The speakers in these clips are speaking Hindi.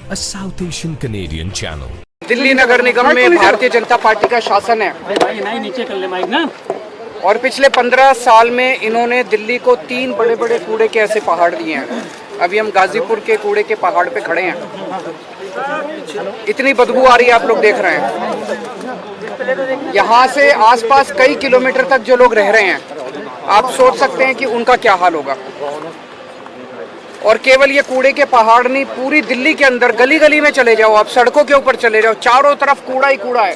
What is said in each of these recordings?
a South Asian Canadian channel. Delhi नगर निगम में भारतीय जनता पार्टी का शासन है और पिछले 15 साल में इन्होंने दिल्ली को 3 बड़े बड़े कूड़े के ऐसे पहाड़ दिए हैं। अभी हम गाजीपुर के कूड़े के पहाड़ पे खड़े हैं। इतनी बदबू आ रही है, आप लोग देख रहे हैं। यहाँ से आसपास कई किलोमीटर तक जो लोग रह रहे हैं, आप सोच सकते हैं कि उनका क्या हाल होगा। और केवल ये कूड़े के पहाड़ नहीं, पूरी दिल्ली के अंदर गली गली में चले जाओ, आप सड़कों के ऊपर चले जाओ, चारों तरफ कूड़ा ही कूड़ा है।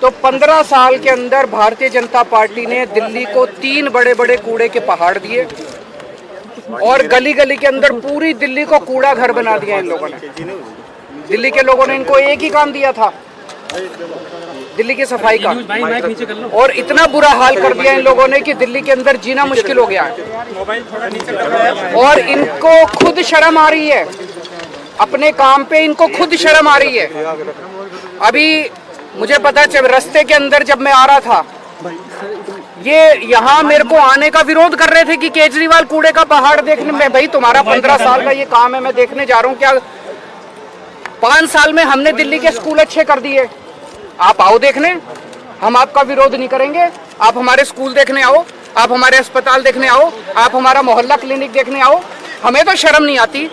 तो 15 साल के अंदर भारतीय जनता पार्टी ने दिल्ली को 3 बड़े बड़े कूड़े के पहाड़ दिए और गली गली के अंदर पूरी दिल्ली को कूड़ा घर बना दिया इन लोगों ने। दिल्ली के लोगों ने इनको एक ही काम दिया था, दिल्ली की सफाई का, और इतना बुरा हाल कर दिया इन लोगों ने कि दिल्ली के अंदर जीना मुश्किल हो गया है। और इनको खुद शर्म आ रही है, अपने काम पे इनको खुद शर्म आ रही है। अभी मुझे पता चल, रास्ते के अंदर जब मैं आ रहा था, ये यहाँ मेरे को आने का विरोध कर रहे थे कि केजरीवाल कूड़े का पहाड़ देखने में। भाई तुम्हारा 15 साल का ये काम है, मैं देखने जा रहा हूँ। क्या 5 साल में हमने दिल्ली के स्कूल अच्छे कर दिए, आप आओ देखने, हम आपका विरोध नहीं करेंगे। आप हमारे स्कूल देखने आओ, आप हमारे अस्पताल देखने आओ, आप हमारा मोहल्ला क्लिनिक देखने आओ। हमें तो शर्म नहीं आती,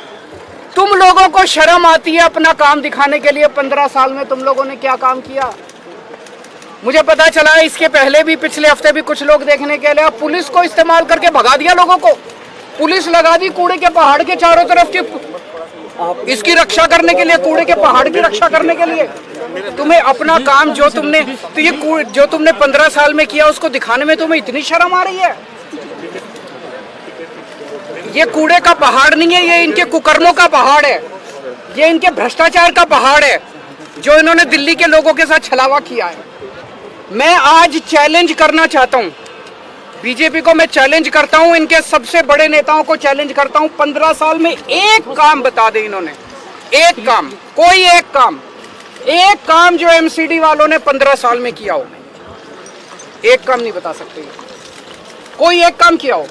तुम लोगों को शर्म आती है अपना काम दिखाने के लिए। 15 साल में तुम लोगों ने क्या काम किया? मुझे पता चला इसके पहले भी, पिछले हफ्ते भी कुछ लोग देखने के लिए पुलिस को इस्तेमाल करके भगा दिया लोगों को। पुलिस लगा दी कूड़े के पहाड़ के चारों तरफ की, इसकी रक्षा करने के लिए, कूड़े के पहाड़ की रक्षा करने के लिए। तुम्हें अपना काम जो तुमने, तो ये जो तुमने 15 साल में किया उसको दिखाने में तुम्हें इतनी शर्म आ रही है? ये कूड़े का पहाड़ नहीं है, ये इनके कुकर्मों का पहाड़ है, ये इनके भ्रष्टाचार का पहाड़ है जो इन्होंने दिल्ली के लोगों के साथ छलावा किया है। मैं आज चैलेंज करना चाहता हूं बीजेपी को, मैं चैलेंज करता हूं, इनके सबसे बड़े नेताओं को चैलेंज करता हूं। 15 साल में एक काम बता दे इन्होंने, एक काम, कोई एक काम जो एमसीडी वालों ने 15 साल में किया हो। एक काम नहीं बता सकते, कोई एक काम किया हो।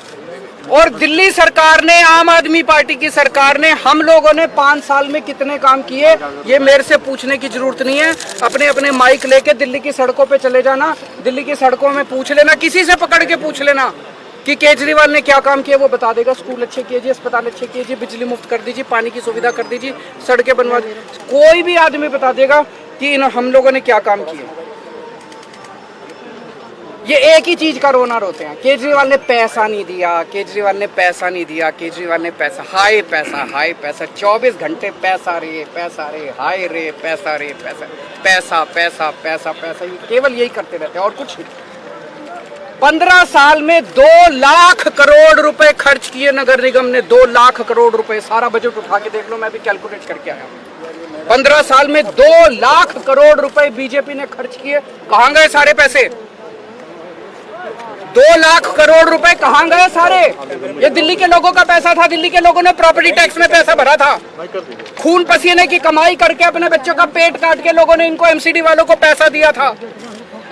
और दिल्ली सरकार ने, आम आदमी पार्टी की सरकार ने, हम लोगों ने 5 साल में कितने काम किए, ये मेरे से पूछने की जरूरत नहीं है। अपने अपने माइक लेके दिल्ली की सड़कों पे चले जाना, दिल्ली की सड़कों में पूछ लेना, किसी से पकड़ के पूछ लेना कि केजरीवाल ने क्या काम किया, वो बता देगा। स्कूल अच्छे कीजिए, अस्पताल अच्छे कीजिए, बिजली मुफ्त कर दीजिए, पानी की सुविधा कर दीजिए, सड़कें बनवा दीजिए, कोई भी आदमी बता देगा कि हम लोगों ने क्या काम किए। ये एक ही चीज का रोना रोते हैं, केजरीवाल ने पैसा नहीं दिया, केजरीवाल ने पैसा नहीं दिया, केजरीवाल ने पैसा, हाय पैसा, हाय पैसा, 24 घंटे पैसा रे, हाय रे, पैसा रे, पैसा, पैसा, पैसा, पैसा, केवल यही करते रहते हैं और कुछ नहीं। 15 साल में 2 लाख करोड़ रुपए खर्च किए नगर निगम ने, 2 लाख करोड़ रुपए। सारा बजट उठा के देख लो, मैं भी कैलकुलेट करके आया हूँ। 15 साल में 2 लाख करोड़ रुपए बीजेपी ने खर्च किए। कहां गए सारे पैसे? 2 लाख करोड़ रुपए कहां गए सारे? ये दिल्ली के लोगों का पैसा था, दिल्ली के लोगों ने प्रॉपर्टी टैक्स में पैसा भरा था, खून पसीने की कमाई करके अपने बच्चों का पेट काट के लोगों ने इनको एमसीडी वालों को पैसा दिया था।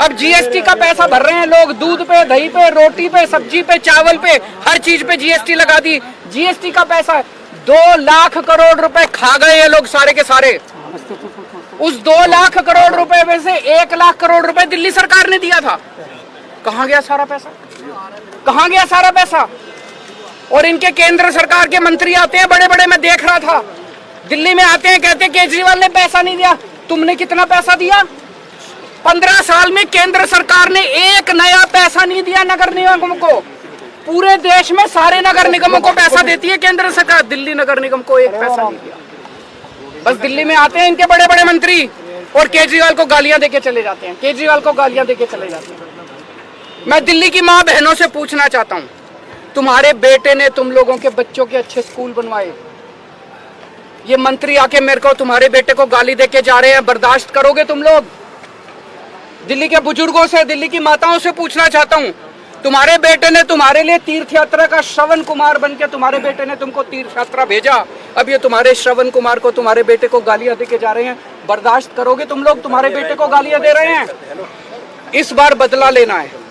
अब जीएसटी का पैसा भर रहे हैं लोग, दूध पे, दही पे, रोटी पे, सब्जी पे, चावल पे, हर चीज पे जीएसटी लगा दी। जीएसटी का पैसा 2 लाख करोड़ रुपए खा गए ये लोग सारे के सारे। उस 2 लाख करोड़ रुपए में से 1 लाख करोड़ रुपए दिल्ली सरकार ने दिया था। कहां गया सारा पैसा? कहां गया सारा पैसा? और इनके केंद्र सरकार के मंत्री आते हैं बड़े बड़े, मैं देख रहा था, दिल्ली में आते हैं, कहते हैं केजरीवाल ने पैसा नहीं दिया। तुमने कितना पैसा दिया? 15 साल में केंद्र सरकार ने एक नया पैसा नहीं दिया नगर निगम को। पूरे देश में सारे नगर निगमों को पैसा देती है केंद्र सरकार, दिल्ली नगर निगम को एक पैसा नहीं दिया। बस दिल्ली में आते हैं इनके बड़े बड़े मंत्री और केजरीवाल को गालियां देके चले जाते हैं, केजरीवाल को गालियां देके चले जाते हैं। मैं दिल्ली की माँ बहनों से पूछना चाहता हूँ, तुम्हारे बेटे ने तुम लोगों के बच्चों के अच्छे स्कूल बनवाए, ये मंत्री आके मेरे को तुम्हारे बेटे को गाली देके जा रहे हैं, बर्दाश्त करोगे तुम लोग? दिल्ली के बुजुर्गों से, दिल्ली की माताओं से पूछना चाहता हूँ, तुम्हारे बेटे ने तुम्हारे लिए तीर्थ यात्रा का श्रवण कुमार बन के, तुम्हारे बेटे ने तुमको तीर्थ यात्रा भेजा, अब ये तुम्हारे श्रवण कुमार को, तुम्हारे बेटे को गालियां देके जा रहे हैं, बर्दाश्त करोगे तुम लोग? तुम्हारे बेटे को गालियां दे रहे हैं। इस बार बदला लेना है।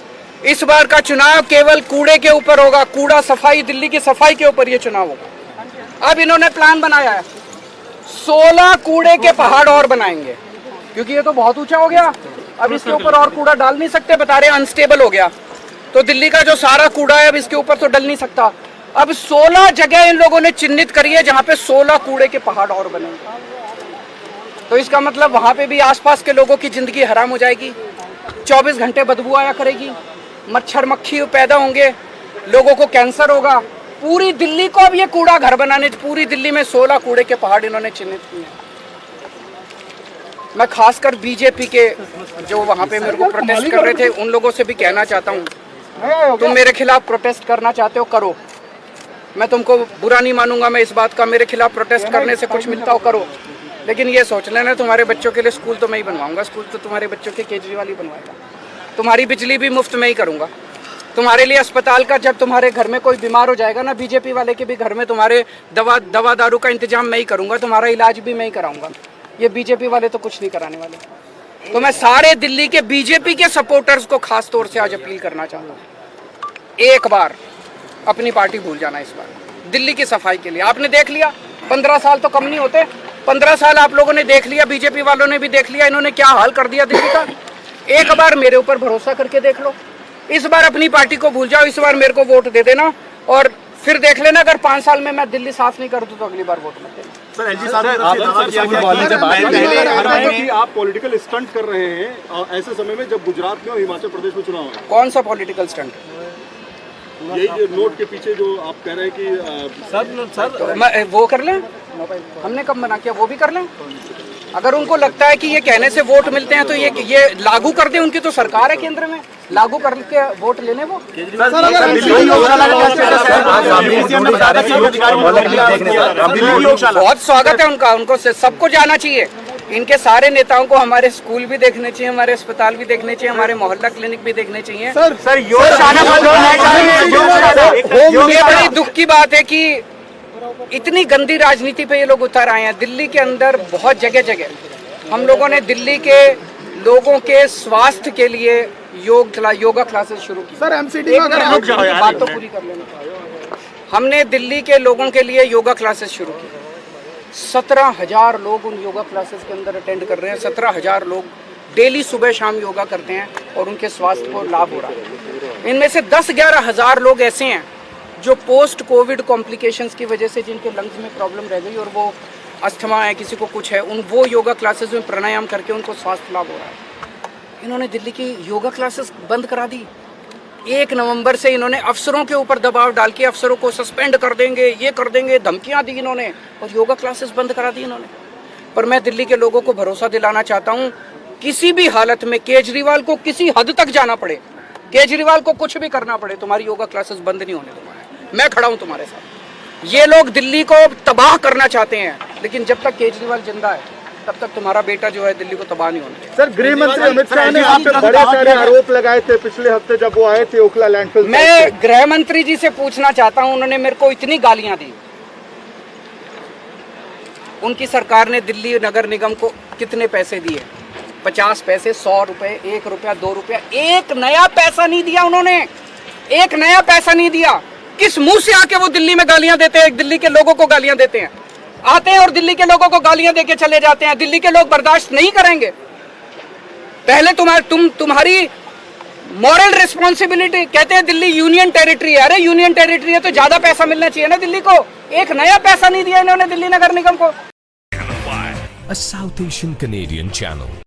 इस बार का चुनाव केवल कूड़े के ऊपर होगा, कूड़ा सफाई, दिल्ली की सफाई के ऊपर ये चुनाव होगा। अब इन्होंने प्लान बनाया है, 16 कूड़े के पहाड़ और बनाएंगे, क्योंकि ये तो बहुत ऊंचा हो गया, अब इसके ऊपर और कूड़ा डाल नहीं सकते, बता रहे अनस्टेबल हो गया। तो दिल्ली का जो सारा कूड़ा है अब इसके ऊपर तो डल नहीं सकता। अब 16 जगह इन लोगों ने चिन्हित करी है जहां पे 16 कूड़े के पहाड़ और बनेंगे। तो इसका मतलब वहां पे भी आसपास के लोगों की जिंदगी हराम हो जाएगी, 24 घंटे बदबू आया करेगी, मच्छर मक्खी पैदा होंगे, लोगों को कैंसर होगा। पूरी दिल्ली को अब ये कूड़ा घर बनाने, पूरी दिल्ली में 16 कूड़े के पहाड़ इन्होंने चिन्हित किए। मैं खासकर बीजेपी के जो वहां पे मेरे को प्रोटेस्ट कर रहे थे उन लोगों से भी कहना चाहता हूँ, तुम मेरे खिलाफ प्रोटेस्ट करना चाहते हो करो, मैं तुमको बुरा नहीं मानूंगा। मैं इस बात का, मेरे खिलाफ प्रोटेस्ट करने से कुछ मिलता हो करो, लेकिन ये सोच लेना तुम्हारे बच्चों के लिए स्कूल तो मैं ही बनवाऊंगा, स्कूल तो तुम्हारे बच्चों के केजरीवाल ही बनवाएगा, तुम्हारी बिजली भी मुफ्त में ही करूंगा, तुम्हारे लिए अस्पताल का, जब तुम्हारे घर में कोई बीमार हो जाएगा ना, बीजेपी वाले के भी घर में तुम्हारे दवा दारू का इंतजाम मैं ही करूंगा, तुम्हारा इलाज भी मैं ही कराऊंगा। ये बीजेपी वाले तो कुछ नहीं कराने वाले। तो मैं सारे दिल्ली के बीजेपी के सपोर्टर्स को खास तौर से आज अपील करना चाहता हूँ, एक बार अपनी पार्टी भूल जाना। इस बार दिल्ली की सफाई के लिए आपने देख लिया, 15 साल तो कम नहीं होते, 15 साल आप लोगों ने देख लिया, बीजेपी वालों ने भी देख लिया, इन्होंने क्या हाल कर दिया दिल्ली का। एक बार मेरे ऊपर भरोसा करके देख लो, इस बार अपनी पार्टी को भूल जाओ, इस बार मेरे को वोट दे देना और फिर देख लेना, अगर 5 साल में मैं दिल्ली साफ नहीं कर दूं तो अगली बार वोट मत देना। सर एलजी साहब ने आप पॉलिटिकल स्टंट कर रहे हैं ऐसे समय में जब गुजरात में और हिमाचल प्रदेश में चुनाव है। कौन सा पॉलिटिकल स्टंट? यही जो नोट के पीछे जो आप कह रहे हैं कि सर वो कर लें, हमने कब मना किया, वो भी कर लें। अगर उनको लगता है कि ये कहने से वोट मिलते हैं तो ये लागू कर दें, उनकी तो सरकार है केंद्र में, लागू करके वोट लेने वो। बहुत स्वागत है उनका, उनको सबको जाना चाहिए। इनके सारे नेताओं को हमारे स्कूल भी देखने चाहिए, हमारे अस्पताल भी देखने चाहिए, हमारे मोहल्ला क्लिनिक भी देखने चाहिए। सर ये बड़ी दुख की बात है कि इतनी गंदी राजनीति पे ये लोग उतर आए हैं। दिल्ली के अंदर बहुत जगह जगह हम लोगों ने दिल्ली के लोगों के स्वास्थ्य के लिए योगा क्लासेस शुरू की। सर एमसीडी में बात तो पूरी कर लेना। हमने दिल्ली के लोगों के लिए योगा क्लासेस शुरू की, 17,000 लोग उन योगा क्लासेस के अंदर अटेंड कर रहे हैं। 17,000 लोग डेली सुबह शाम योगा करते हैं और उनके स्वास्थ्य को लाभ हो रहा है। इनमें से 10-11 हज़ार लोग ऐसे हैं जो पोस्ट कोविड कॉम्प्लिकेशंस की वजह से जिनके लंग्स में प्रॉब्लम रह गई और वो अस्थमा है, किसी को कुछ है, वो योगा क्लासेस में प्राणायाम करके उनको स्वास्थ्य लाभ हो रहा है। इन्होंने दिल्ली की योगा क्लासेस बंद करा दी। 1 नवंबर से इन्होंने अफसरों के ऊपर दबाव डाल के अफसरों को सस्पेंड कर देंगे, ये कर देंगे, धमकियां दी इन्होंने और योगा क्लासेस बंद करा दी इन्होंने। पर मैं दिल्ली के लोगों को भरोसा दिलाना चाहता हूं, किसी भी हालत में केजरीवाल को किसी हद तक जाना पड़े, केजरीवाल को कुछ भी करना पड़े, तुम्हारी योगा क्लासेस बंद नहीं होने दूंगा। मैं खड़ा हूं तुम्हारे साथ। ये लोग दिल्ली को तबाह करना चाहते हैं, लेकिन जब तक केजरीवाल जिंदा है तब तक तुम्हारा बेटा जो है दिल्ली को तबाह नहीं होने। सर गृह मंत्री अमित शाह ने आप पे बड़े सारे आरोप लगाए थे पिछले हफ्ते जब वो आए थे ओखला लैंडफिल। मैं गृह मंत्री जी से पूछना चाहता हूं, उन्होंने मेरे को इतनी गालियां दी। उनकी सरकार ने दिल्ली नगर निगम को कितने पैसे दिए? 50 पैसे, 100 रुपए, 1 रुपया, 2 रुपया, एक नया पैसा नहीं दिया उन्होंने, एक नया पैसा नहीं दिया। किस मुंह से आके वो दिल्ली में गालियां देते हैं, दिल्ली के लोगों को गालियां देते हैं, आते हैं और दिल्ली के लोगों को गालियां देके चले जाते हैं। दिल्ली के लोग बर्दाश्त नहीं करेंगे। पहले तुम्हारी मॉरल रिस्पॉन्सिबिलिटी, कहते हैं दिल्ली यूनियन टेरिटरी है। अरे यूनियन टेरिटरी है तो ज्यादा पैसा मिलना चाहिए ना दिल्ली को। एक नया पैसा नहीं दिया इन्होंने दिल्ली नगर निगम को। A South Asian Canadian channel.